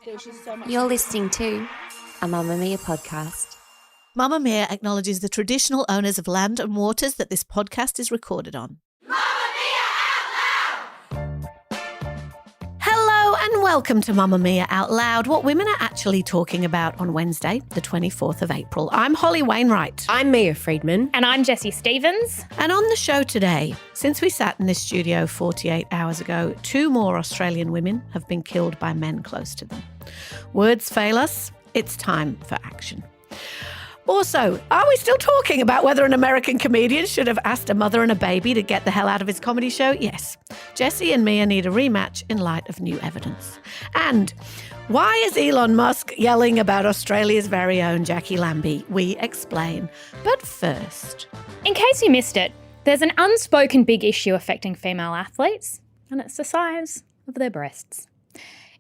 There's just so much. You're listening to a Mamamia podcast. Mamamia acknowledges the traditional owners of land and waters that this podcast is recorded on. Hello and welcome to Mamamia Out Loud, what women are actually talking about on Wednesday, the 24th of April. I'm Holly Wainwright. I'm Mia Freedman. And I'm Jessie Stevens. And on the show today, since we sat in this studio 48 hours ago, 2 more Australian women have been killed by men close to them. Words fail us. It's time for action. Also, are we still talking about whether an American comedian should have asked a mother and a baby to get the hell out of his comedy show? Yes. Jessie and Mia need a rematch in light of new evidence. And why is Elon Musk yelling about Australia's very own Jacqui Lambie? We explain. But first, In case you missed it, there's an unspoken big issue affecting female athletes, and it's the size of their breasts.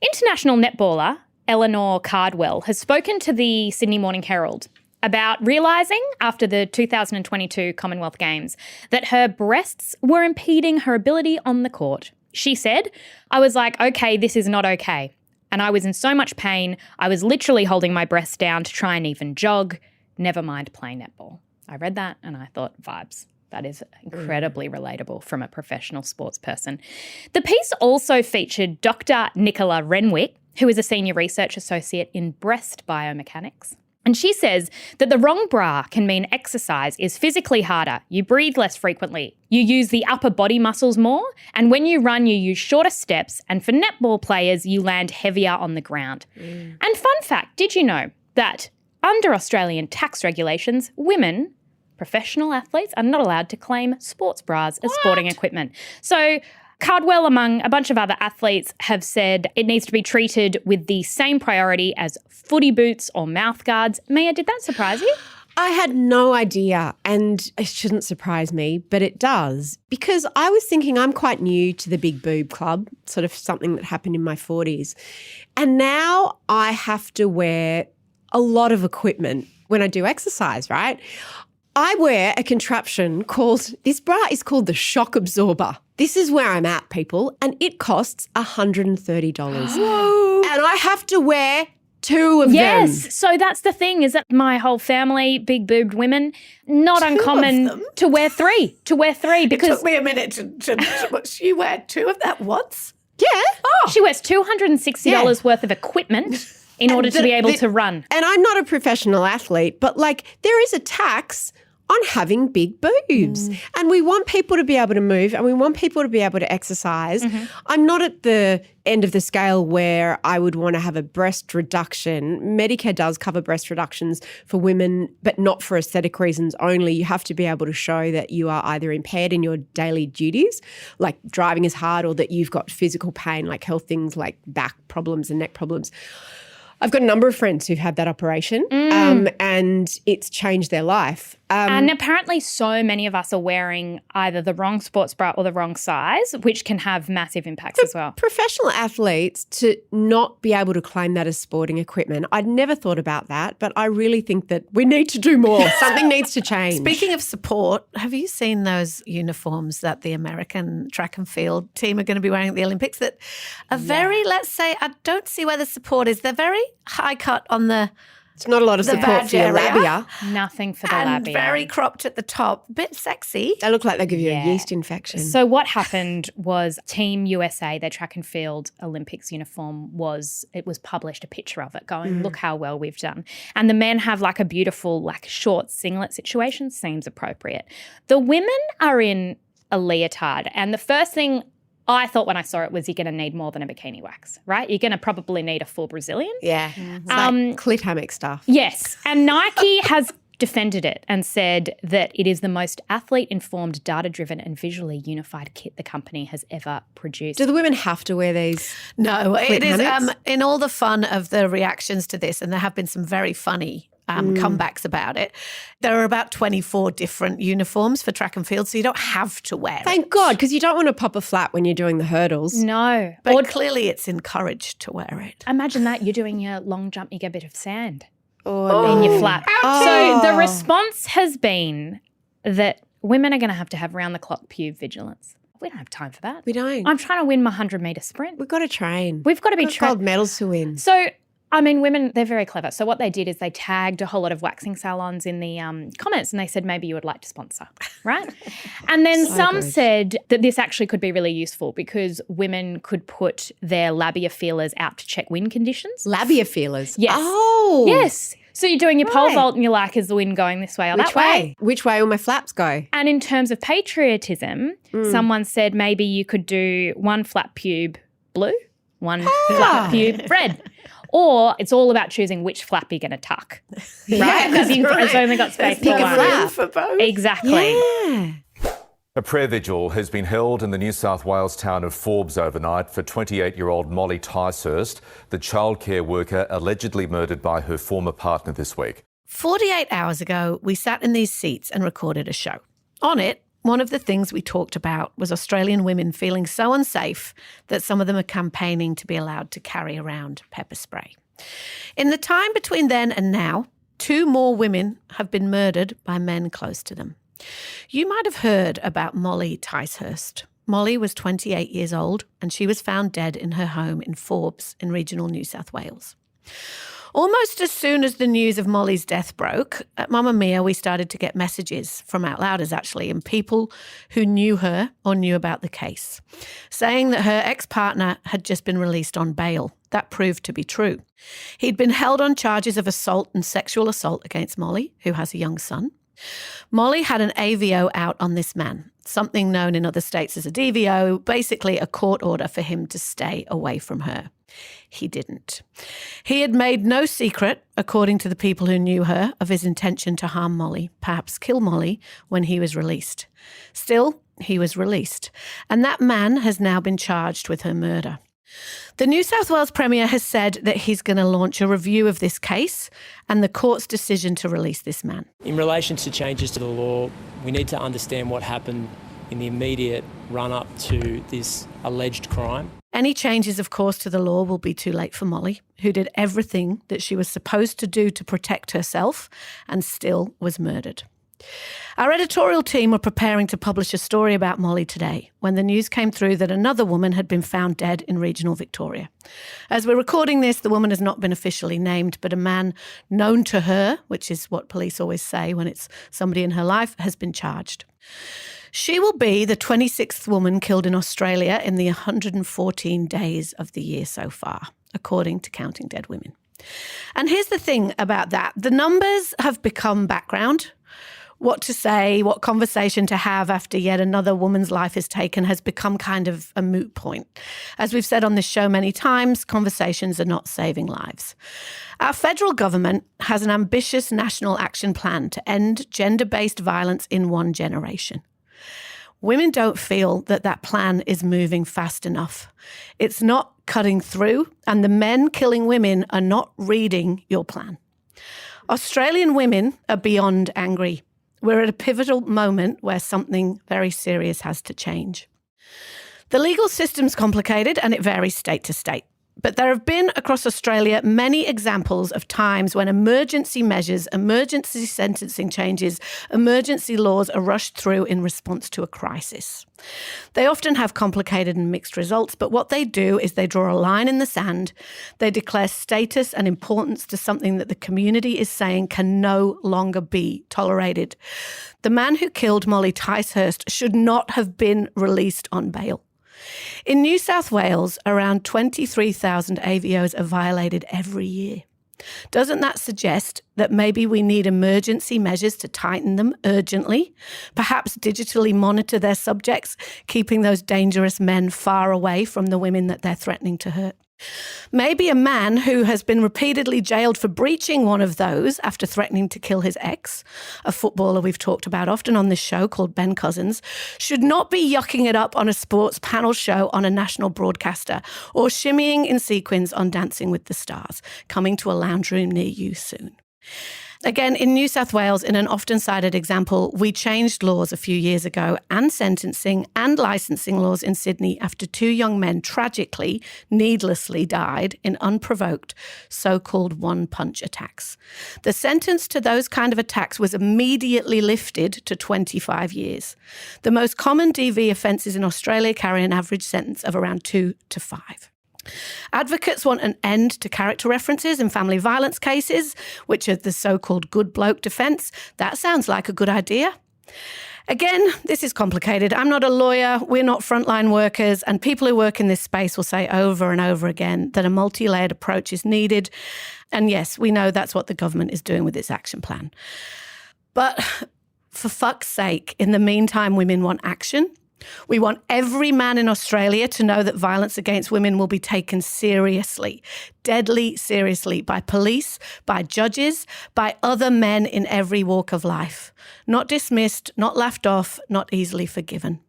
International netballer Eleanor Cardwell has spoken to the Sydney Morning Herald about realising after the 2022 Commonwealth Games that her breasts were impeding her ability on the court. She said, "I was like, okay, this is not okay. And I was in so much pain, I was literally holding my breasts down to try and even jog, never mind playing netball." I read that and I thought, vibes. That is incredibly relatable from a professional sports person. The piece also featured Dr. Nicola Renwick, who is a senior research associate in breast biomechanics. And she says that the wrong bra can mean exercise is physically harder, you breathe less frequently, you use the upper body muscles more, and when you run, you use shorter steps, and for netball players, you land heavier on the ground. And fun fact, did you know that under Australian tax regulations, women, professional athletes, are not allowed to claim sports bras as sporting equipment? So Cardwell, among a bunch of other athletes, have said it needs to be treated with the same priority as footy boots or mouth guards. Mia, did that surprise you? I had no idea, and it shouldn't surprise me, but it does, because I was thinking I'm quite new to the big boob club, sort of something that happened in my 40s. And now I have to wear a lot of equipment when I do exercise, right? I wear a contraption called, this bra is called the shock absorber. This is where I'm at, people, and it costs $130. Whoa. And I have to wear 2 of them. Yes. So that's the thing, is that my whole family, big boobed women, not uncommon to wear 3. Because it took me a minute to you wear 2 of that once? Yeah. Oh. She wears $260 worth of equipment in order to be able to run. And I'm not a professional athlete, but like there is a tax on having big boobs. And we want people to be able to move and we want people to be able to exercise. I'm not at the end of the scale where I would want to have a breast reduction. Medicare does cover breast reductions for women, but not for aesthetic reasons only. You have to be able to show that you are either impaired in your daily duties, like driving is hard, or that you've got physical pain, like health things like back problems and neck problems. I've got a number of friends who've had that operation and it's changed their life. And apparently so many of us are wearing either the wrong sports bra or the wrong size, which can have massive impacts as well. Professional athletes to not be able to claim that as sporting equipment, I'd never thought about that, but I really think that we need to do more. Something needs to change. Speaking of support, have you seen those uniforms that the American track and field team are going to be wearing at the Olympics that are very, let's say, I don't see where the support is. They're very high cut on the It's not a lot of support for your labia. Nothing for the and labia. very cropped at the top. Bit sexy. They look like they give you a yeast infection. So what happened was Team USA, their track and field Olympics uniform was published, a picture of it going, look how well we've done. And the men have like a beautiful like short singlet situation, seems appropriate. The women are in a leotard, and the first thing I thought when I saw it was you're going to need more than a bikini wax, right? You're going to probably need a full Brazilian. Yeah. It's like clit hammock stuff. Yes. And Nike has defended it and said that it is the most athlete-informed, data-driven and visually unified kit the company has ever produced. Do the women have to wear these? No, it is hammocks? in all the fun of the reactions to this, and there have been some very funny comebacks about it. There are about 24 different uniforms for track and field, so you don't have to wear it. Thank God, because you don't want to pop a flat when you're doing the hurdles. No. But clearly it's encouraged to wear it. Imagine that, you're doing your long jump, you get a bit of sand Oh, in your flat. Oh. So the response has been that women are going to have round-the-clock pube vigilance. We don't have time for that. We don't. I'm trying to win my 100-metre sprint. We've got to train. We've got to be We've got gold medals to win. So, I mean, women, they're very clever. So what they did is they tagged a whole lot of waxing salons in the comments and they said, maybe you would like to sponsor, right? And then some said that this actually could be really useful because women could put their labia feelers out to check wind conditions. Labia feelers? Yes. Oh. Yes. So you're doing your pole vault and you're like, is the wind going this way or that way? Which way will my flaps go? And in terms of patriotism, someone said maybe you could do one flap pube blue, one flap pube red. Or it's all about choosing which flap you're going to tuck, right? Because it's only got space for one. Flap for both. Exactly. Yeah. A prayer vigil has been held in the New South Wales town of Forbes overnight for 28-year-old Molly Ticehurst, the childcare worker allegedly murdered by her former partner this week. 48 hours ago, we sat in these seats and recorded a show. On it, one of the things we talked about was Australian women feeling so unsafe that some of them are campaigning to be allowed to carry around pepper spray. In the time between then and now, 2 more women have been murdered by men close to them. You might have heard about Molly Ticehurst. Molly was 28 years old and she was found dead in her home in Forbes in regional New South Wales. Almost as soon as the news of Molly's death broke, at Mamamia we started to get messages from Outlouders actually and people who knew her or knew about the case, saying that her ex-partner had just been released on bail. That proved to be true. He'd been held on charges of assault and sexual assault against Molly, who has a young son. Molly had an AVO out on this man, something known in other states as a DVO, basically a court order for him to stay away from her. He didn't. He had made no secret, according to the people who knew her, of his intention to harm Molly, perhaps kill Molly, when he was released. Still, he was released, and that man has now been charged with her murder. The New South Wales Premier has said that he's going to launch a review of this case and the court's decision to release this man. In relation to changes to the law, we need to understand what happened in the immediate run-up to this alleged crime. Any changes, of course, to the law will be too late for Molly, who did everything that she was supposed to do to protect herself and still was murdered. Our editorial team were preparing to publish a story about Molly today when the news came through that another woman had been found dead in regional Victoria. As we're recording this, the woman has not been officially named, but a man known to her, which is what police always say when it's somebody in her life, has been charged. She will be the 26th woman killed in Australia in the 114 days of the year so far, according to Counting Dead Women. And here's the thing about that. The numbers have become background. What to say, what conversation to have after yet another woman's life is taken has become kind of a moot point. As we've said on this show many times, conversations are not saving lives. Our federal government has an ambitious national action plan to end gender-based violence in one generation. Women don't feel that that plan is moving fast enough. It's not cutting through, and the men killing women are not reading your plan. Australian women are beyond angry. We're at a pivotal moment where something very serious has to change. The legal system's complicated and it varies state to state. But there have been across Australia many examples of times when emergency measures, emergency sentencing changes, emergency laws are rushed through in response to a crisis. They often have complicated and mixed results, but what they do is they draw a line in the sand. They declare status and importance to something that the community is saying can no longer be tolerated. The man who killed Molly Ticehurst should not have been released on bail. In New South Wales, around 23,000 AVOs are violated every year. Doesn't that suggest that maybe we need emergency measures to tighten them urgently? Perhaps digitally monitor their subjects, keeping those dangerous men far away from the women that they're threatening to hurt. Maybe a man who has been repeatedly jailed for breaching one of those after threatening to kill his ex, a footballer we've talked about often on this show called Ben Cousins, should not be yucking it up on a sports panel show on a national broadcaster or shimmying in sequins on Dancing with the Stars, coming to a lounge room near you soon. Again, in New South Wales, in an often cited example, we changed laws a few years ago and sentencing and licensing laws in Sydney after 2 young men tragically, needlessly died in unprovoked so-called one-punch attacks. The sentence to those kind of attacks was immediately lifted to 25 years. The most common DV offences in Australia carry an average sentence of around 2 to 5. Advocates want an end to character references in family violence cases, which are the so-called good bloke defence. That sounds like a good idea. Again, this is complicated. I'm not a lawyer, we're not frontline workers, and people who work in this space will say over and over again that a multi-layered approach is needed. And yes, we know that's what the government is doing with its action plan. But for fuck's sake, in the meantime, women want action. We want every man in Australia to know that violence against women will be taken seriously, deadly seriously, by police, by judges, by other men in every walk of life. Not dismissed, not laughed off, not easily forgiven.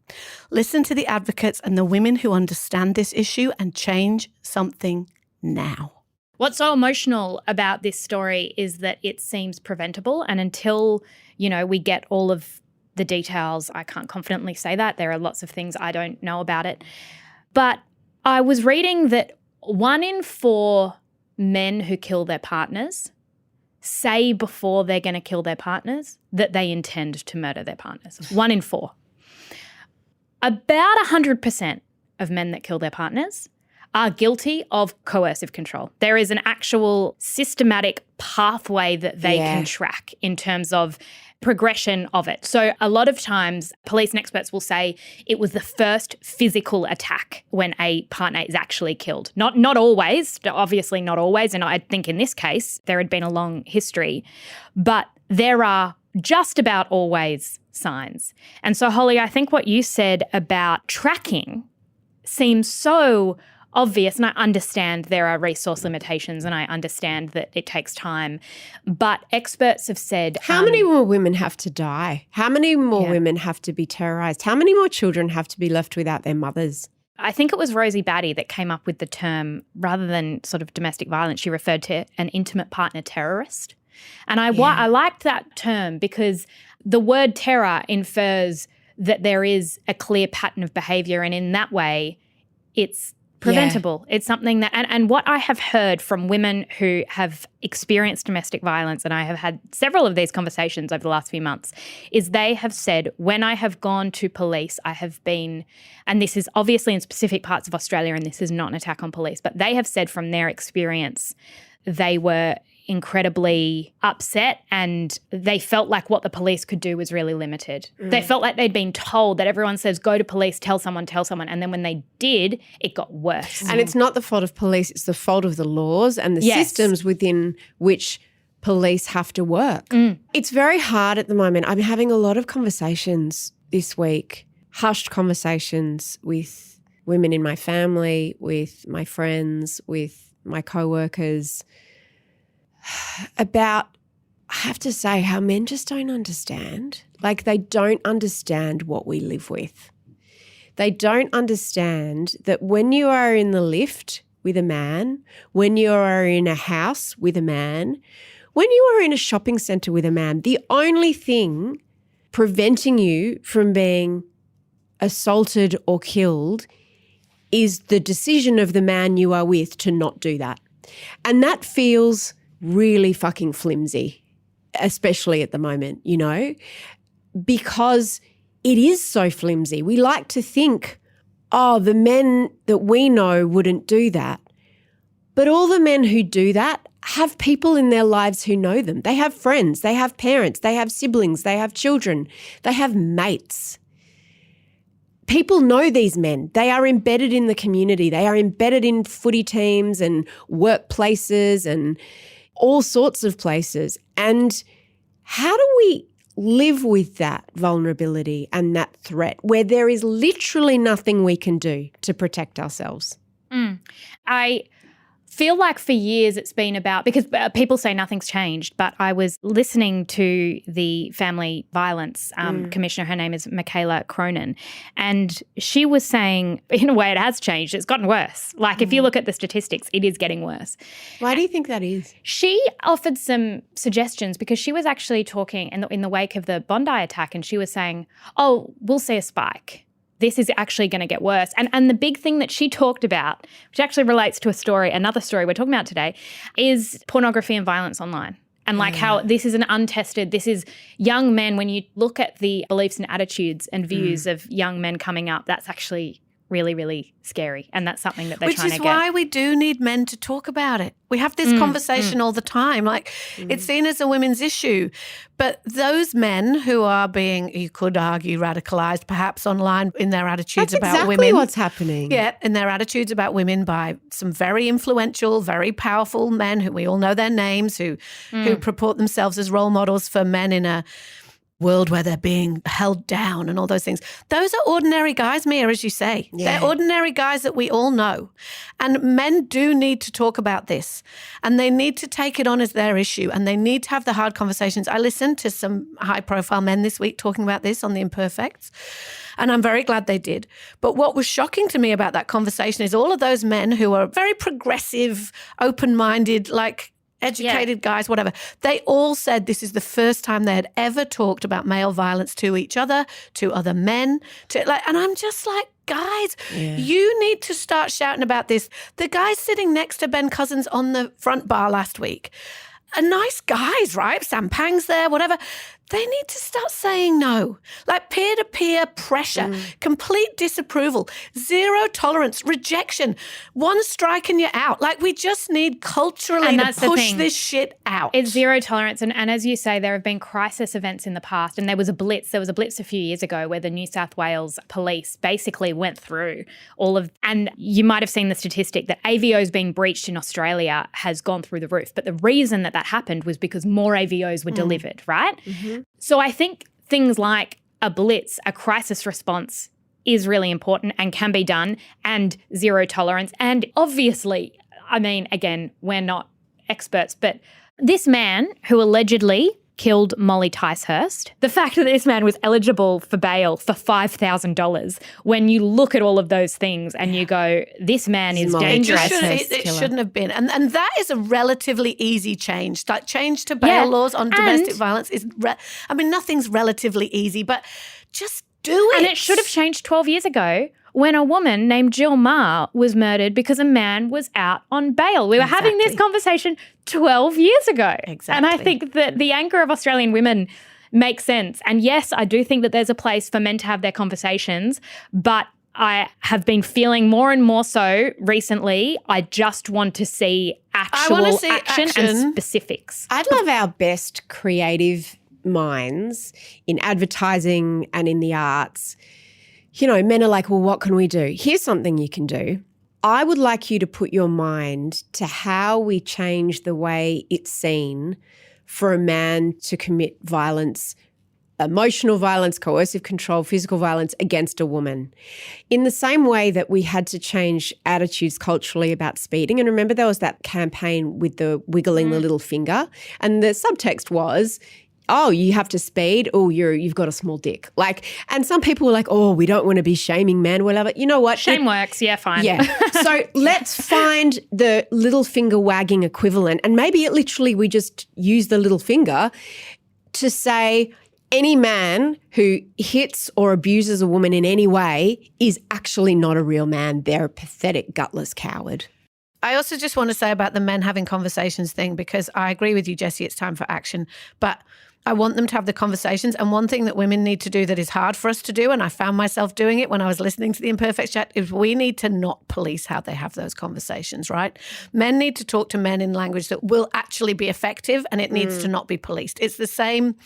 Listen to the advocates and the women who understand this issue and change something now. What's so emotional about this story is that it seems preventable, and until, we get all of the details, I can't confidently say that. There are lots of things I don't know about it. But I was reading that 1 in 4 men who kill their partners say before they're going to kill their partners that they intend to murder their partners. 1 in 4. About 100% of men that kill their partners are guilty of coercive control. There is an actual systematic pathway that they can track in terms of progression of it. So a lot of times police and experts will say it was the first physical attack when a partner is actually killed. Not always, obviously not always, and I think in this case there had been a long history, but there are just about always signs. And so Holly, I think what you said about tracking seems so obvious, and I understand there are resource limitations and I understand that it takes time, but experts have said... How many more women have to die? How many more women have to be terrorised? How many more children have to be left without their mothers? I think it was Rosie Batty that came up with the term, rather than sort of domestic violence, she referred to an intimate partner terrorist. And I liked that term because the word terror infers that there is a clear pattern of behaviour, and in that way it's preventable. It's something that, and what I have heard from women who have experienced domestic violence, and I have had several of these conversations over the last few months, is they have said, when I have gone to police, I have been, and this is obviously in specific parts of Australia, and this is not an attack on police, but they have said from their experience, they were incredibly upset and they felt like what the police could do was really limited. They felt like they'd been told that everyone says, go to police, tell someone. And then when they did, it got worse. And it's not the fault of police, it's the fault of the laws and the systems within which police have to work. It's very hard at the moment. I'm having a lot of conversations this week, hushed conversations with women in my family, with my friends, with my co-workers, about, I have to say, how men just don't understand. Like, they don't understand what we live with. They don't understand that when you are in the lift with a man, when you are in a house with a man, when you are in a shopping centre with a man, the only thing preventing you from being assaulted or killed is the decision of the man you are with to not do that. And that feels really fucking flimsy, especially at the moment, because it is so flimsy. We like to think, the men that we know wouldn't do that. But all the men who do that have people in their lives who know them. They have friends, they have parents, they have siblings, they have children, they have mates. People know these men. They are embedded in the community. They are embedded in footy teams and workplaces and all sorts of places. And how do we live with that vulnerability and that threat where there is literally nothing we can do to protect ourselves? I feel like for years it's been about, because people say nothing's changed, but I was listening to the family violence commissioner, her name is Michaela Cronin, and she was saying, in a way it has changed, it's gotten worse. Like if you look at the statistics, it is getting worse. Why do you think that is? She offered some suggestions because she was actually talking in the wake of the Bondi attack, and she was saying, oh, we'll see a spike. This is actually going to get worse. And the big thing that she talked about, which actually relates to another story we're talking about today, is pornography and violence online. And like how this is this is young men, when you look at the beliefs and attitudes and views of young men coming up, that's actually really, really scary. And that's something that they're trying to get. Which is why we do need men to talk about it. We have this conversation all the time. Like it's seen as a women's issue. But those men who are being, you could argue, radicalised perhaps online in their attitudes about women. That's exactly what's happening. Yeah, in their attitudes about women by some very influential, very powerful men who we all know their names, who purport themselves as role models for men in a world where they're being held down and all those things. Those are ordinary guys, Mia, as you say. Yeah. They're ordinary guys that we all know. And men do need to talk about this, and they need to take it on as their issue, and they need to have the hard conversations. I listened to some high-profile men this week talking about this on The Imperfects, and I'm very glad they did. But what was shocking to me about that conversation is all of those men who are very progressive, open-minded, like educated guys, whatever, they all said this is the first time they had ever talked about male violence to each other, to other men, and I'm just like, guys, you need to start shouting about this. The guys sitting next to Ben Cousins on the front bar last week are nice guys, right? Sam Pang's there, whatever. They need to start saying no. Like peer-to-peer pressure, complete disapproval, zero tolerance, rejection, one strike and you're out. Like we just need culturally to push this shit out. It's zero tolerance. And as you say, there have been crisis events in the past, and there was a blitz a few years ago where the New South Wales police basically went through and you might have seen the statistic that AVOs being breached in Australia has gone through the roof. But the reason that happened was because more AVOs were delivered, right? Mm-hmm. So I think things like a blitz, a crisis response is really important and can be done, and zero tolerance. And obviously, I mean, again, we're not experts, but this man who allegedly killed Molly Ticehurst, the fact that this man was eligible for bail for $5,000, when you look at all of those things and you go, this man is dangerous. It shouldn't have been. And that is a relatively easy change. Like change to bail laws on domestic violence is, nothing's relatively easy, but just do it. And it should have changed 12 years ago when a woman named Jill Maher was murdered because a man was out on bail. We were having this conversation 12 years ago. Exactly. And I think that the anger of Australian women makes sense. And yes, I do think that there's a place for men to have their conversations, but I have been feeling more and more so recently, I just want to see action and specifics. I'd love our best creative minds in advertising and in the arts. You know, men are like, well, what can we do? Here's something you can do. I would like you to put your mind to how we change the way it's seen for a man to commit violence, emotional violence, coercive control, physical violence against a woman. In the same way that we had to change attitudes culturally about speeding. And remember, there was that campaign with the wiggling the little finger, and the subtext was, oh, you have to speed. Oh, you've got a small dick. Like, and some people were like, oh, we don't want to be shaming men, whatever. You know what? Shame works. Yeah, fine. Yeah. So let's find the little finger wagging equivalent. And maybe we just use the little finger to say any man who hits or abuses a woman in any way is actually not a real man. They're a pathetic, gutless coward. I also just want to say about the men having conversations thing, because I agree with you, Jessie, it's time for action. But I want them to have the conversations. And one thing that women need to do that is hard for us to do, and I found myself doing it when I was listening to the Imperfect Chat, is we need to not police how they have those conversations, right? Men need to talk to men in language that will actually be effective, and it needs to not be policed. It's the same,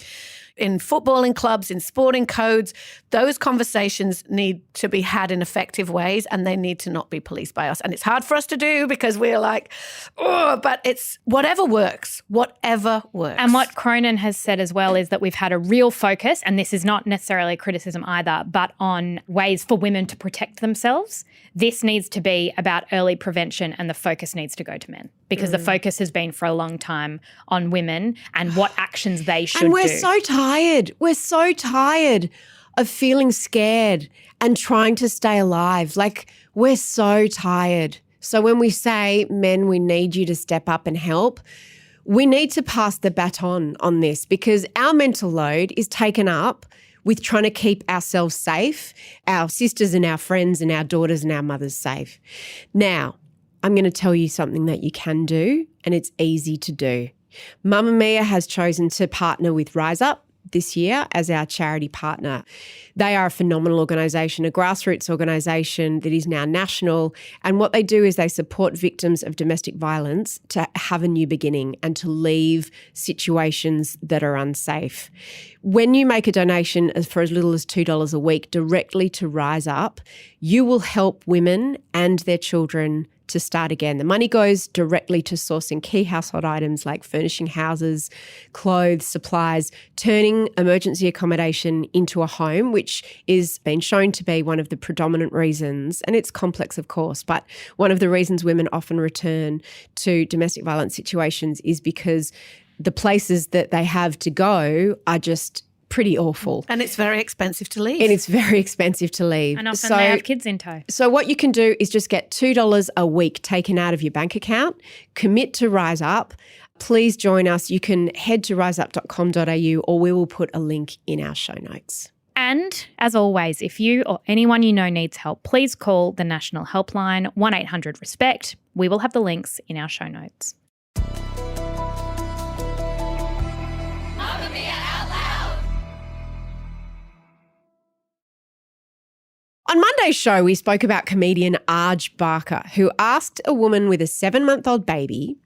in footballing clubs, in sporting codes. Those conversations need to be had in effective ways, and they need to not be policed by us. And it's hard for us to do because we're like, oh, but it's whatever works. And what Cronin has said as well is that we've had a real focus, and this is not necessarily criticism either, but on ways for women to protect themselves. This needs to be about early prevention, and the focus needs to go to men because the focus has been for a long time on women and what actions they should do. And we're so tired. We're so tired of feeling scared and trying to stay alive. Like, we're so tired. So when we say, men, we need you to step up and help, we need to pass the baton on this because our mental load is taken up with trying to keep ourselves safe, our sisters and our friends and our daughters and our mothers safe. Now, I'm going to tell you something that you can do, and it's easy to do. Mamamia has chosen to partner with Rise Up this year as our charity partner. They are a phenomenal organisation, a grassroots organisation that is now national. And what they do is they support victims of domestic violence to have a new beginning and to leave situations that are unsafe. When you make a donation for as little as $2 a week directly to Rise Up, you will help women and their children to start again. The money goes directly to sourcing key household items like furnishing houses, clothes, supplies, turning emergency accommodation into a home, which is been shown to be one of the predominant reasons, and it's complex of course, but one of the reasons women often return to domestic violence situations is because the places that they have to go are just pretty awful. And it's very expensive to leave. And it's very expensive to leave. And often they have kids in tow. So what you can do is just get $2 a week taken out of your bank account, commit to Rise Up. Please join us. You can head to riseup.com.au or we will put a link in our show notes. And as always, if you or anyone you know needs help, please call the National Helpline 1-800-RESPECT. We will have the links in our show notes. On Monday's show, we spoke about comedian Arj Barker, who asked a woman with a 7-month-old baby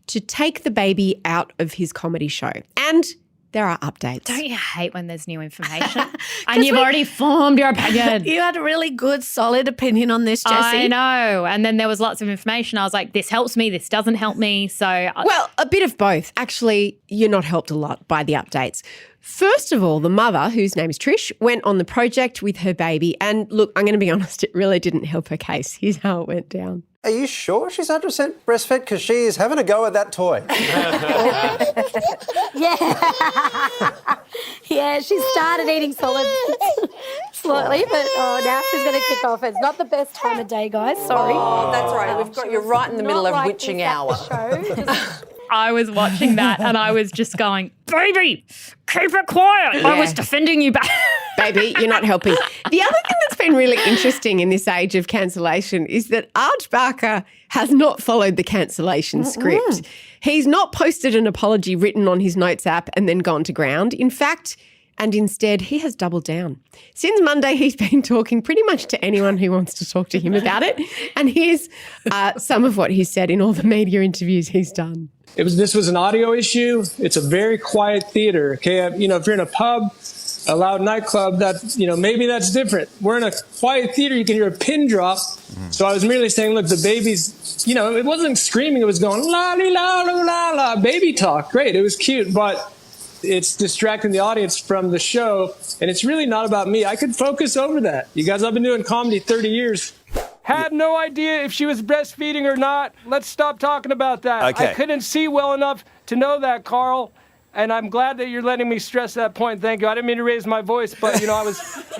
to take the baby out of his comedy show. And there are updates. Don't you hate when there's new information? And you've already formed your opinion. You had a really good, solid opinion on this, Jessie. I know. And then there was lots of information. I was like, this helps me, this doesn't help me. Well, a bit of both. Actually, you're not helped a lot by the updates. First of all, the mother, whose name is Trish, went on the project with her baby. And look, I'm going to be honest, it really didn't help her case. Here's how it went down. Are you sure she's 100% breastfed? Because she is having a go at that toy. Yeah, she started eating solids slightly, but now she's going to kick off. It's not the best time of day, guys. Sorry. Oh, that's right. We've got you right in the middle of witching hour. I was watching that and I was just going, baby, keep it quiet. Yeah. I was defending you back. Baby, you're not helping. The other thing that's been really interesting in this age of cancellation is that Arj Barker has not followed the cancellation script. He's not posted an apology written on his notes app and then gone to ground. In fact, and instead, he has doubled down. Since Monday, he's been talking pretty much to anyone who wants to talk to him about it. And here's some of what he said in all the media interviews he's done. This was an audio issue. It's a very quiet theater. Okay, if you're in a pub, a loud nightclub, maybe that's different. We're in a quiet theater. You can hear a pin drop. So I was merely saying, look, the baby's, it wasn't screaming. It was going la la la la la, baby talk. Great, it was cute, but it's distracting the audience from the show, and it's really not about me. I could focus over that. You guys, I've been doing comedy 30 years. Had no idea if she was breastfeeding or not. Let's stop talking about that. Okay. I couldn't see well enough to know that, Carl, and I'm glad that you're letting me stress that point. Thank you. I didn't mean to raise my voice, but,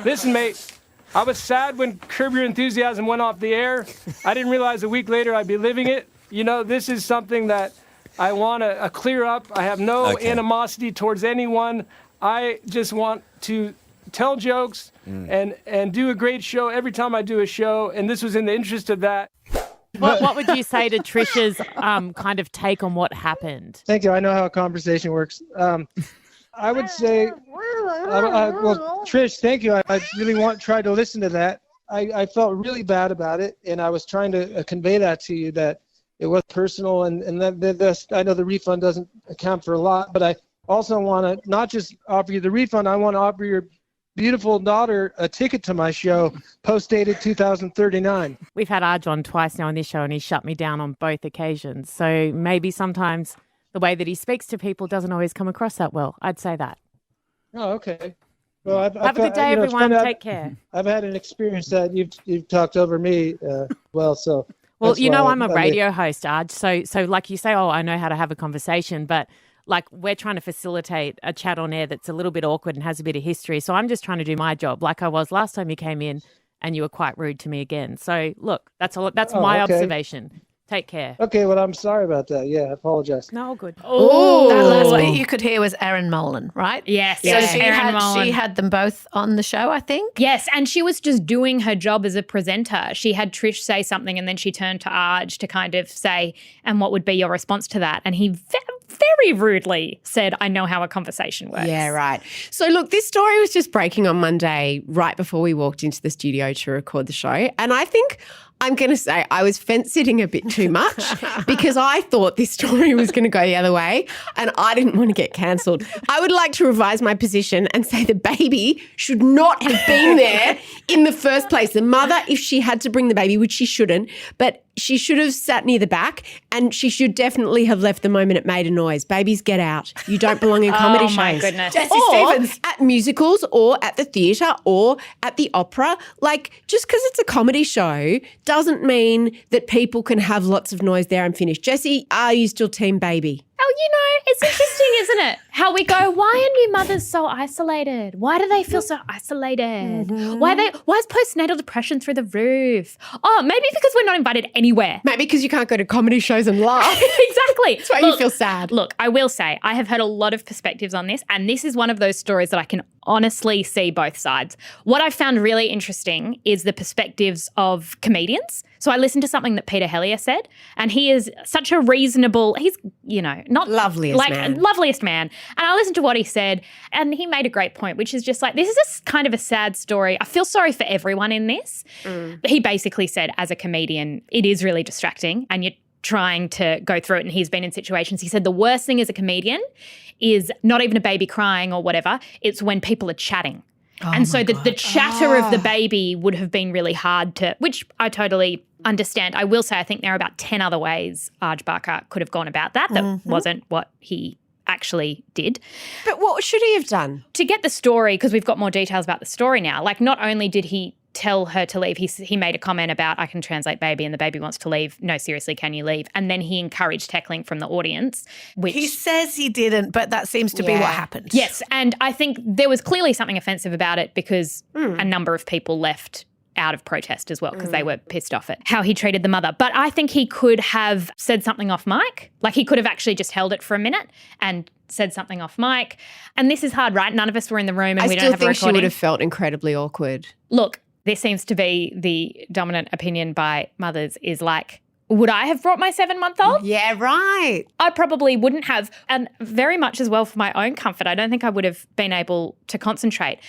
listen, mate, I was sad when Curb Your Enthusiasm went off the air. I didn't realize a week later I'd be living it. This is something that I want to clear up. I have no animosity towards anyone. I just want to tell jokes and do a great show every time I do a show, and this was in the interest of that. What would you say to Trish's kind of take on what happened? Thank you. I know how a conversation works. I would say, well, Trish, thank you. I really tried to listen to that. I felt really bad about it, and I was trying to convey that to you, that it was personal, and that I know the refund doesn't account for a lot, but I also want to not just offer you the refund, I want to offer your beautiful daughter a ticket to my show, post-dated 2039. We've had Arj on twice now on this show and he shut me down on both occasions. So maybe sometimes the way that he speaks to people doesn't always come across that well. I'd say that. Oh, okay. Well, have a good day, everyone. Take care. I've had an experience that you've talked over me well, so... Well, you know, I'm a radio host, Arj. So like you say, I know how to have a conversation, but like we're trying to facilitate a chat on air that's a little bit awkward and has a bit of history. So I'm just trying to do my job like I was last time you came in and you were quite rude to me again. So look, that's my observation. Take care. Okay, well, I'm sorry about that. Yeah, I apologize. No, all good. Oh, that last bit you could hear was Erin Molan, right? Yes. So she had them both on the show, I think. Yes, and she was just doing her job as a presenter. She had Trish say something and then she turned to Arj to kind of say, and what would be your response to that? And he very rudely said, I know how a conversation works. Yeah, right. So look, this story was just breaking on Monday right before we walked into the studio to record the show. And I think I'm going to say I was fence-sitting a bit too much because I thought this story was going to go the other way and I didn't want to get cancelled. I would like to revise my position and say the baby should not have been there in the first place. The mother, if she had to bring the baby, which she shouldn't, but she should have sat near the back and she should definitely have left the moment it made a noise. Babies, get out. You don't belong in comedy shows. Oh, my goodness. Jessie or Stevens. at musicals or at the theatre or at the opera. Like, just because it's a comedy show doesn't mean that people can have lots of noise there and finish. Jessie, are you still team baby? Oh, you know, it's interesting, isn't it? How we go, why are new mothers so isolated? Why do they feel so isolated? Mm-hmm. Why is postnatal depression through the roof? Oh, maybe because we're not invited anywhere. Maybe because you can't go to comedy shows and laugh. Exactly. That's why you feel sad. Look, I will say I have heard a lot of perspectives on this, and this is one of those stories that I can honestly see both sides. What I found really interesting is the perspectives of comedians. So I listened to something that Peter Hellier said, and he is such a reasonable, he's, you know, not loveliest man. And I listened to what he said, and he made a great point, which is just like, this is kind of a sad story. I feel sorry for everyone in this. But he basically said, as a comedian, it is really distracting and you're trying to go through it, and he's been in situations. He said the worst thing as a comedian is not even a baby crying or whatever, it's when people are chatting. And so the chatter of the baby would have been really hard to, which I totally understand. I will say I think there are about 10 other ways Arj Barker could have gone about that wasn't what he actually did. But what should he have done? To get the story, because we've got more details about the story now, like not only did he tell her to leave, he made a comment about, I can translate baby and the baby wants to leave. No, seriously, can you leave? And then he encouraged heckling from the audience. Which he says he didn't, but that seems to be what happened. Yes, and I think there was clearly something offensive about it because a number of people left out of protest as well because they were pissed off at how he treated the mother. But I think he could have said something off mic. Like he could have actually just held it for a minute and said something off mic. And this is hard, right? None of us were in the room and we don't have a recording. I still think she would have felt incredibly awkward. Look, this seems to be the dominant opinion by mothers is like, would I have brought my 7-month-old? Yeah, right. I probably wouldn't have. And very much as well for my own comfort, I don't think I would have been able to concentrate.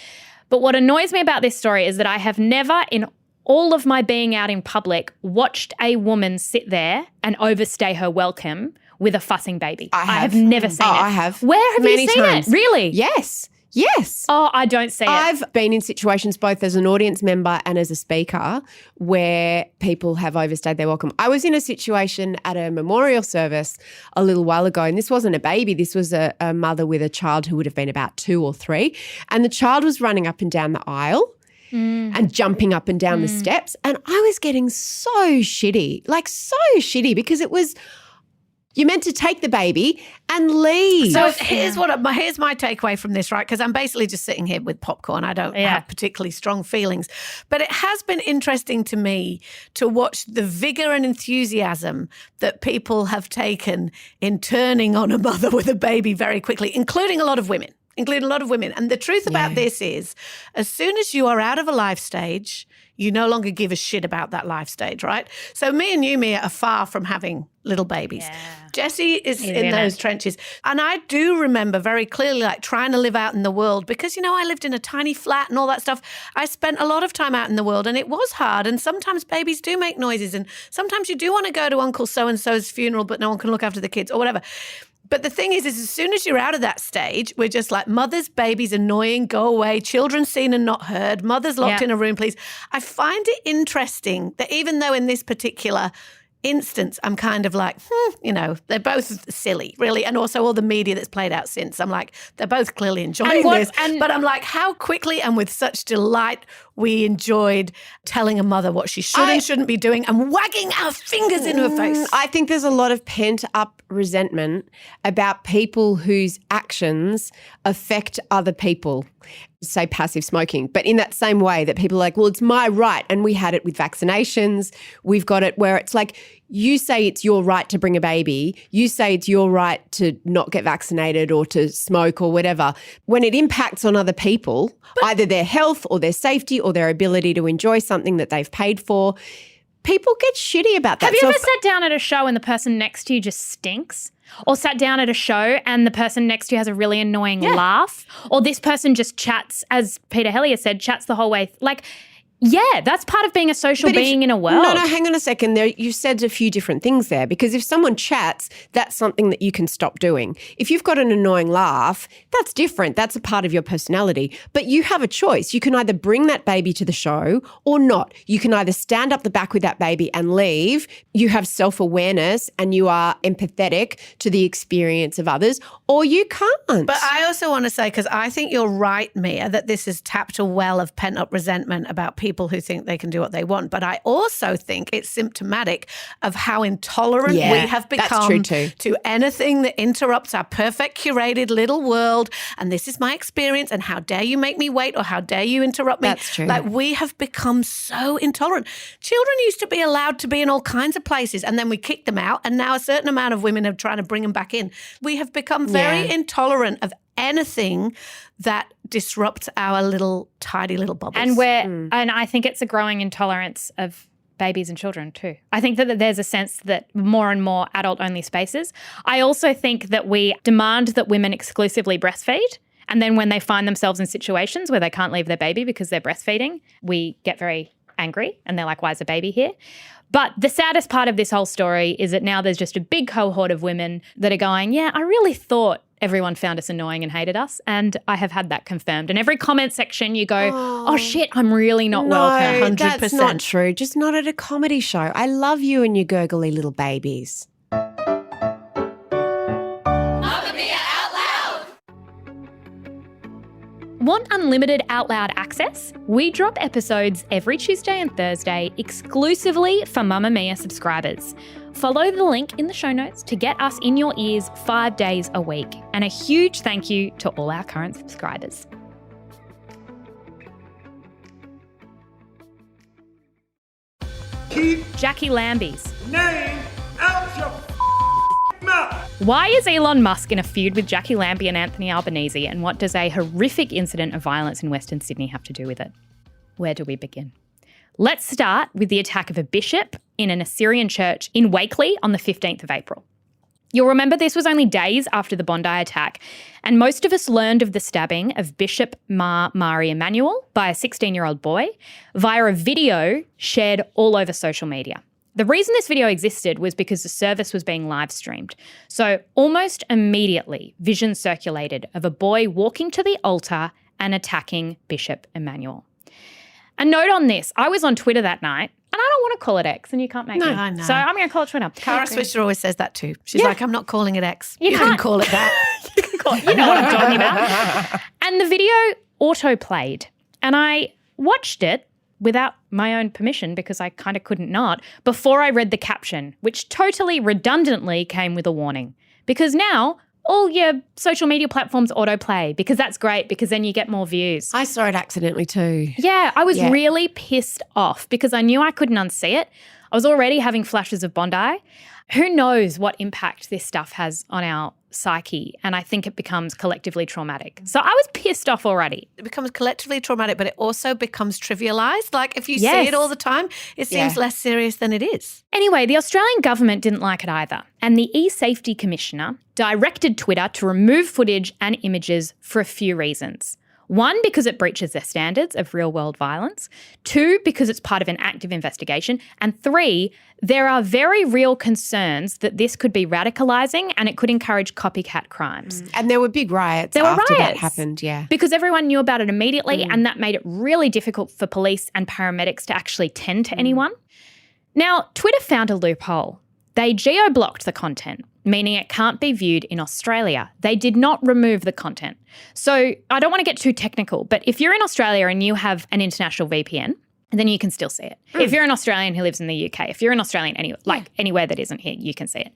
But what annoys me about this story is that I have never in all of my being out in public watched a woman sit there and overstay her welcome with a fussing baby. I have never seen it. I have. Where have many you seen times. it? Really? Yes. Yes. Oh, I don't see it. I've been in situations both as an audience member and as a speaker where people have overstayed their welcome. I was in a situation at a memorial service a little while ago, and this wasn't a baby. This was a mother with a child who would have been about 2 or 3, and the child was running up and down the aisle and jumping up and down the steps, and I was getting so shitty because it was – you're meant to take the baby and leave. So here's my takeaway from this, right? Because I'm basically just sitting here with popcorn. I don't have particularly strong feelings. But it has been interesting to me to watch the vigor and enthusiasm that people have taken in turning on a mother with a baby very quickly, including a lot of women. And the truth about this is, as soon as you are out of a life stage, you no longer give a shit about that life stage, right? So me and you, Mia, are far from having little babies. Yeah. Jessie is in those trenches. And I do remember very clearly like trying to live out in the world because, you know, I lived in a tiny flat and all that stuff. I spent a lot of time out in the world and it was hard. And sometimes babies do make noises and sometimes you do want to go to Uncle So-and-so's funeral but no one can look after the kids or whatever. But the thing is as soon as you're out of that stage, we're just like, mothers, babies, annoying, go away, children seen and not heard, mothers locked in a room, please. I find it interesting that even though in this particular instance, I'm kind of like, they're both silly, really. And also all the media that's played out since, I'm like, they're both clearly enjoying this. But I'm like, how quickly and with such delight we enjoyed telling a mother what she should and shouldn't be doing and wagging our fingers in her face. I think there's a lot of pent-up resentment about people whose actions affect other people. Say passive smoking, but in that same way that people are like, well, it's my right. And we had it with vaccinations. We've got it where it's like, you say it's your right to bring a baby. You say it's your right to not get vaccinated or to smoke or whatever. When it impacts on other people, either their health or their safety or their ability to enjoy something that they've paid for, people get shitty about that. Have you ever sat down at a show and the person next to you just stinks? Or sat down at a show and the person next to you has a really annoying laugh? Or this person just chats, as Peter Hellier said, chats the whole way. Like, yeah, that's part of being a social being in a world. No, hang on a second. You said a few different things there, because if someone chats, that's something that you can stop doing. If you've got an annoying laugh, that's different. That's a part of your personality. But you have a choice. You can either bring that baby to the show or not. You can either stand up the back with that baby and leave. You have self-awareness and you are empathetic to the experience of others, or you can't. But I also want to say, because I think you're right, Mia, that this has tapped a well of pent-up resentment about people who think they can do what they want. But I also think it's symptomatic of how intolerant we have become to anything that interrupts our perfect curated little world. And this is my experience. And how dare you make me wait, or how dare you interrupt me? That's true. Like, we have become so intolerant. Children used to be allowed to be in all kinds of places, and then we kicked them out. And now a certain amount of women are trying to bring them back in. We have become very intolerant of anything that disrupts our little tidy little bubbles. And I think it's a growing intolerance of babies and children too. I think that there's a sense that more and more adult-only spaces. I also think that we demand that women exclusively breastfeed, and then when they find themselves in situations where they can't leave their baby because they're breastfeeding, we get very angry and they're like, why is a baby here? But the saddest part of this whole story is that now there's just a big cohort of women that are going, yeah, I really thought everyone found us annoying and hated us. And I have had that confirmed. And every comment section you go, oh shit, I'm really not welcome. 100%. That's not true. Just not at a comedy show. I love you and your gurgly little babies. Want unlimited Out Loud access? We drop episodes every Tuesday and Thursday exclusively for Mamamia subscribers. Follow the link in the show notes to get us in your ears 5 days a week. And a huge thank you to all our current subscribers. Keep Jacqui Lambie's name out your mouth. Why is Elon Musk in a feud with Jacqui Lambie and Anthony Albanese, and what does a horrific incident of violence in Western Sydney have to do with it? Where do we begin? Let's start with the attack of a bishop in an Assyrian church in Wakeley on the 15th of April. You'll remember this was only days after the Bondi attack, and most of us learned of the stabbing of Bishop Mari Emanuel by a 16-year-old boy via a video shared all over social media. The reason this video existed was because the service was being live streamed. So almost immediately, vision circulated of a boy walking to the altar and attacking Bishop Emanuel. A note on this, I was on Twitter that night, and I don't want to call it X, and you can't make me. I know. So I'm going to call it Twitter. Cara Swisher always says that too. She's like, I'm not calling it X. You can't can call it that. You know what I'm talking about. And the video auto-played, and I watched it without my own permission because I kind of couldn't not, before I read the caption, which totally redundantly came with a warning. Because now all your social media platforms autoplay, because that's great, because then you get more views. I saw it accidentally too. Yeah, I was really pissed off because I knew I couldn't unsee it. I was already having flashes of Bondi. Who knows what impact this stuff has on our psyche, and I think it becomes collectively traumatic. So I was pissed off already. It becomes collectively traumatic, but it also becomes trivialised. Like if you see it all the time, it seems less serious than it is. Anyway, the Australian government didn't like it either, and the E-Safety Commissioner directed Twitter to remove footage and images for a few reasons. 1, because it breaches their standards of real-world violence. 2, because it's part of an active investigation. And 3, there are very real concerns that this could be radicalising and it could encourage copycat crimes. And there were big riots after that happened, yeah. Because everyone knew about it immediately and that made it really difficult for police and paramedics to actually tend to anyone. Now, Twitter found a loophole. They geo-blocked the content, meaning it can't be viewed in Australia. They did not remove the content. So I don't want to get too technical, but if you're in Australia and you have an international VPN, then you can still see it. If you're an Australian who lives in the UK, if you're an Australian anywhere that isn't here, you can see it.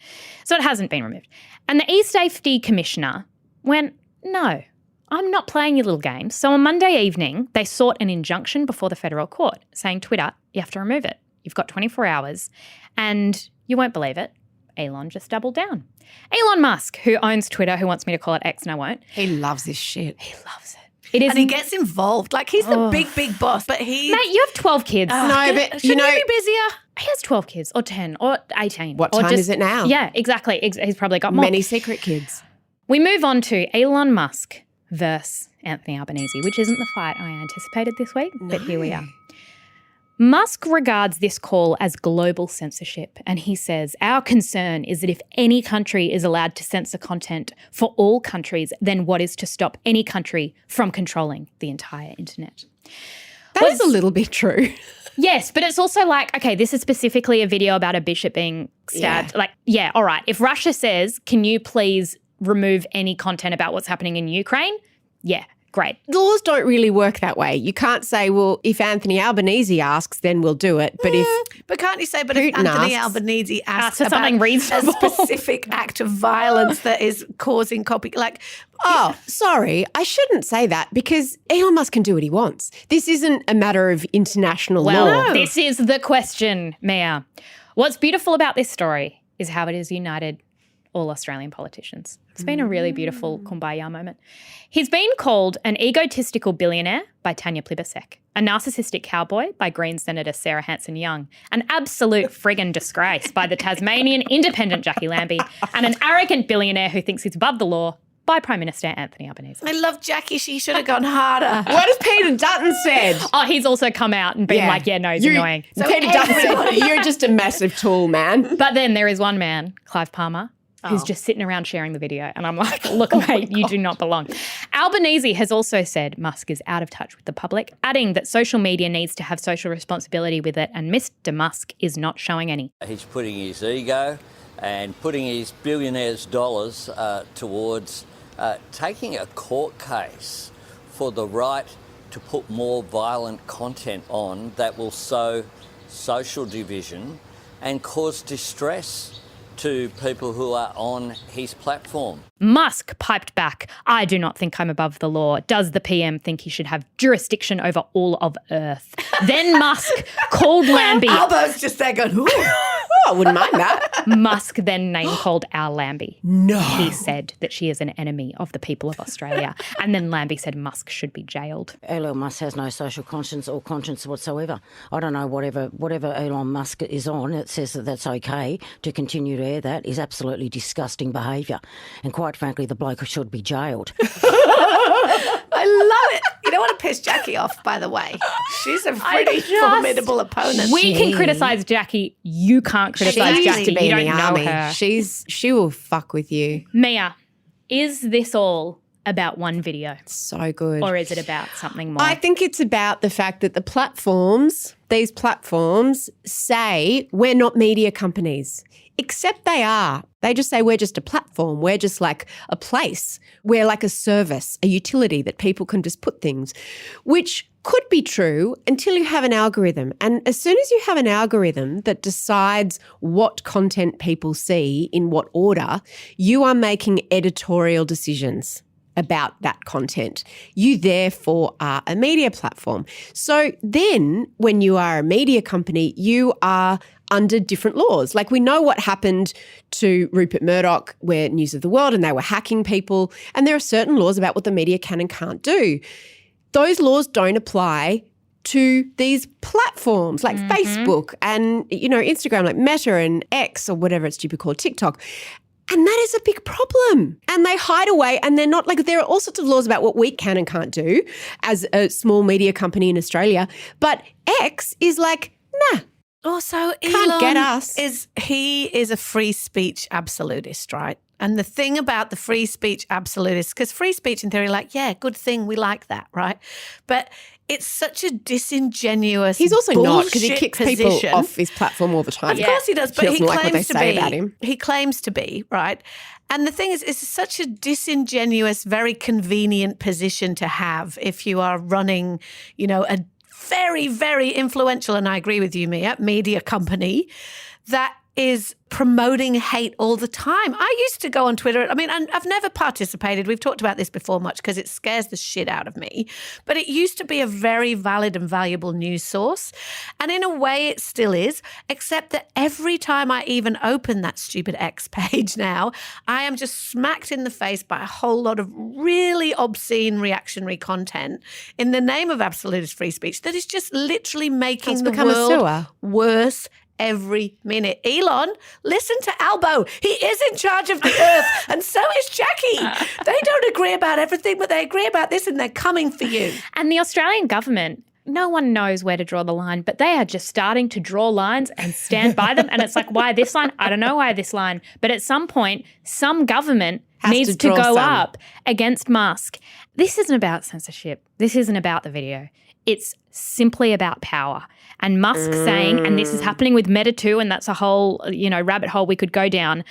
So it hasn't been removed. And the eSafety Commissioner went, no, I'm not playing your little games. So on Monday evening, they sought an injunction before the federal court saying, Twitter, you have to remove it. You've got 24 hours. And you won't believe it, Elon just doubled down. Elon Musk, who owns Twitter, who wants me to call it X and I won't. He loves this shit. He loves it. It is, and he gets involved. Like, he's the big boss, but he... Mate, you have 12 kids. No, but shouldn't he be busier? He has 12 kids or 10 or 18. What or time is it now? Yeah, exactly. He's probably got more. Many secret kids. We move on to Elon Musk versus Anthony Albanese, which isn't the fight I anticipated this week, but here we are. Musk regards this call as global censorship, and he says, our concern is that if any country is allowed to censor content for all countries, then what is to stop any country from controlling the entire internet? That is a little bit true. Yes, but it's also like, okay, this is specifically a video about a bishop being stabbed. Yeah. Like, yeah, all right. If Russia says, can you please remove any content about what's happening in Ukraine? Yeah. Great. Laws don't really work that way. You can't say, well, if Anthony Albanese asks, then we'll do it. But But can't you say, but Putin if Anthony asks- Albanese asks for about something reasonable. a specific act of violence that is causing sorry, I shouldn't say that because Elon Musk can do what he wants. This isn't a matter of international law. This is the question, Mia. What's beautiful about this story is how it has united all Australian politicians. It's been a really beautiful kumbaya moment. He's been called an egotistical billionaire by Tanya Plibersek, a narcissistic cowboy by Green Senator Sarah Hanson-Young, an absolute friggin' disgrace by the Tasmanian independent Jacqui Lambie, and an arrogant billionaire who thinks he's above the law by Prime Minister Anthony Albanese. I love Jacqui. She should have gone harder. What has Peter Dutton said? Oh, he's also come out and been like, yeah, no, he's annoying. So Peter Dutton said, you're just a massive tool, man. But then there is one man, Clive Palmer, who's just sitting around sharing the video. And I'm like, look, mate, you do not belong. Albanese has also said Musk is out of touch with the public, adding that social media needs to have social responsibility with it, and Mr. Musk is not showing any. He's putting his ego and putting his billionaires' dollars towards taking a court case for the right to put more violent content on that will sow social division and cause distress to people who are on his platform. Musk piped back, I do not think I'm above the law. Does the PM think he should have jurisdiction over all of Earth? Then Musk called Lambie. Albo's just there going, ooh. I wouldn't mind that. Musk then name-called our Lambie. No. He said that she is an enemy of the people of Australia. And then Lambie said Musk should be jailed. Elon Musk has no social conscience or conscience whatsoever. I don't know, whatever Elon Musk is on, it says that that's okay to continue to air that is absolutely disgusting behaviour. And quite frankly, the bloke should be jailed. I love it. You don't want to piss Jacqui off, by the way. She's a pretty formidable opponent. We can criticise Jacqui. You can't criticise Jacqui. Be You in don't the know army. her. She will fuck with you. Mia, is this all about one video? So good. Or is it about something more? I think it's about the fact that these platforms say we're not media companies, except they are. They just say we're just a platform. We're just like a place. We're like a service, a utility that people can just put things, which could be true until you have an algorithm. And as soon as you have an algorithm that decides what content people see in what order, you are making editorial decisions about that content. You therefore are a media platform. So then when you are a media company, you are under different laws. Like we know what happened to Rupert Murdoch, we're News of the World, and they were hacking people. And there are certain laws about what the media can and can't do. Those laws don't apply to these platforms like Facebook and, Instagram, like Meta and X or whatever it's stupid called, TikTok. And that is a big problem. And they hide away and they're not like, there are all sorts of laws about what we can and can't do as a small media company in Australia. But X is like, nah. Also, Can't Elon get us. He is a free speech absolutist, right? And the thing about the free speech absolutists, because free speech in theory, like, yeah, good thing, we like that, right? But it's such a disingenuous He's also not, because he bullshit kicks position. people off his platform all the time. Of course he does, but he doesn't like what they claims to say be. about him. He claims to be, right? And the thing is, it's such a disingenuous, very convenient position to have if you are running, you know, a very, very influential, and I agree with you, Mia, media company that is promoting hate all the time. I used to go on Twitter. I mean, I've never participated. We've talked about this before much because it scares the shit out of me. But it used to be a very valid and valuable news source. And in a way it still is, except that every time I even open that stupid X page now, I am just smacked in the face by a whole lot of really obscene reactionary content in the name of absolutist free speech that is just literally making the become a world sewer. worse every minute. Elon, listen to Albo. He is in charge of the earth, and so is Jacqui. They don't agree about everything, but they agree about this, and they're coming for you. And the Australian government, no one knows where to draw the line, but they are just starting to draw lines and stand by them. And it's like, why this line? I don't know why this line. But at some point, some government needs to draw go some. up against Musk. This isn't about censorship. This isn't about the video. It's simply about power. And Musk saying, and this is happening with Meta too, and that's a whole, rabbit hole we could go down.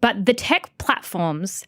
But the tech platforms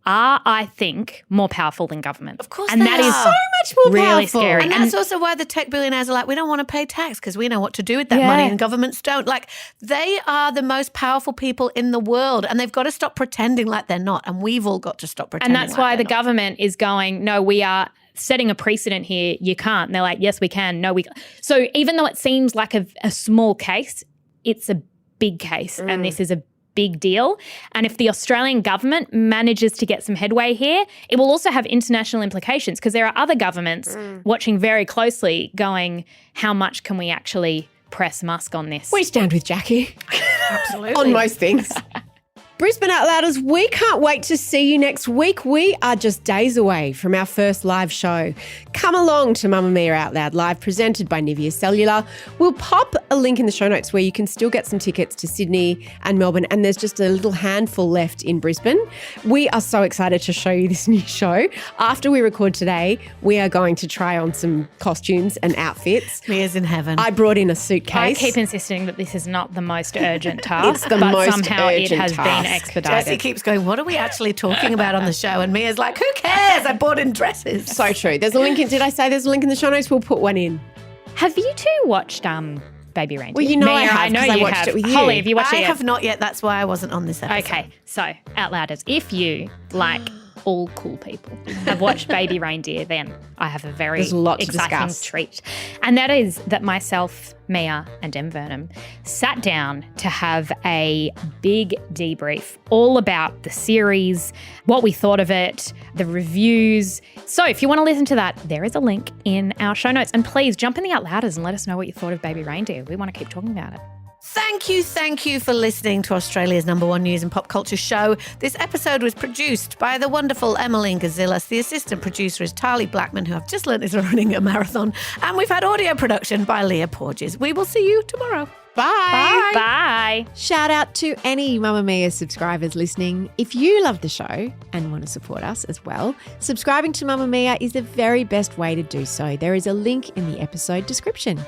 are, I think, more powerful than government. Of course and they that is are. So much more really powerful. scary. And that's also why the tech billionaires are like, we don't want to pay tax because we know what to do with that money, and governments don't. Like, they are the most powerful people in the world, and they've got to stop pretending like they're not. And we've all got to stop pretending And that's like why the they're not. government is going, no, we are setting a precedent here. You can't. And they're like, yes, we can. No, we can't. So even though it seems like a small case, it's a big case. And this is a big deal. And if the Australian government manages to get some headway here, it will also have international implications because there are other governments watching very closely going, how much can we actually press Musk on this? We stand with Jacqui. Absolutely. On most things. Brisbane Outlouders, we can't wait to see you next week. We are just days away from our first live show. Come along to Mamamia Out Loud Live, presented by Nivea Cellular. We'll pop a link in the show notes where you can still get some tickets to Sydney and Melbourne, and there's just a little handful left in Brisbane. We are so excited to show you this new show. After we record today, we are going to try on some costumes and outfits. Mia's in heaven. I brought in a suitcase. I keep insisting that this is not the most urgent task, It's the but most somehow it urgent has task. been expedited. Jessie keeps going, what are we actually talking about on the show? And Mia's like, who cares? I bought in dresses. So true. There's a link in, did I say there's a link in the show notes? We'll put one in. Have you two watched Baby Reindeer? Well, you know Mia, I have, I know 'cause I you watched have. it with you. Holly, have you watched I it yet? have not yet. That's why I wasn't on this episode. Okay, so Outlouders, if you, like all cool people, have watched Baby Reindeer, then I have a very There's a lot to exciting discuss. treat. And that is that myself, Mia and Em Burnham sat down to have a big debrief all about the series, what we thought of it, the reviews. So if you want to listen to that, there is a link in our show notes. And please jump in the Outlouders and let us know what you thought of Baby Reindeer. We want to keep talking about it. Thank you for listening to Australia's #1 news and pop culture show. This episode was produced by the wonderful Emeline Gazilas. The assistant producer is Tahli Blackman, who I've just learned is running a marathon. And we've had audio production by Leah Porges. We will see you tomorrow. Bye. Bye. Shout out to any Mamamia subscribers listening. If you love the show and want to support us as well, subscribing to Mamamia is the very best way to do so. There is a link in the episode description.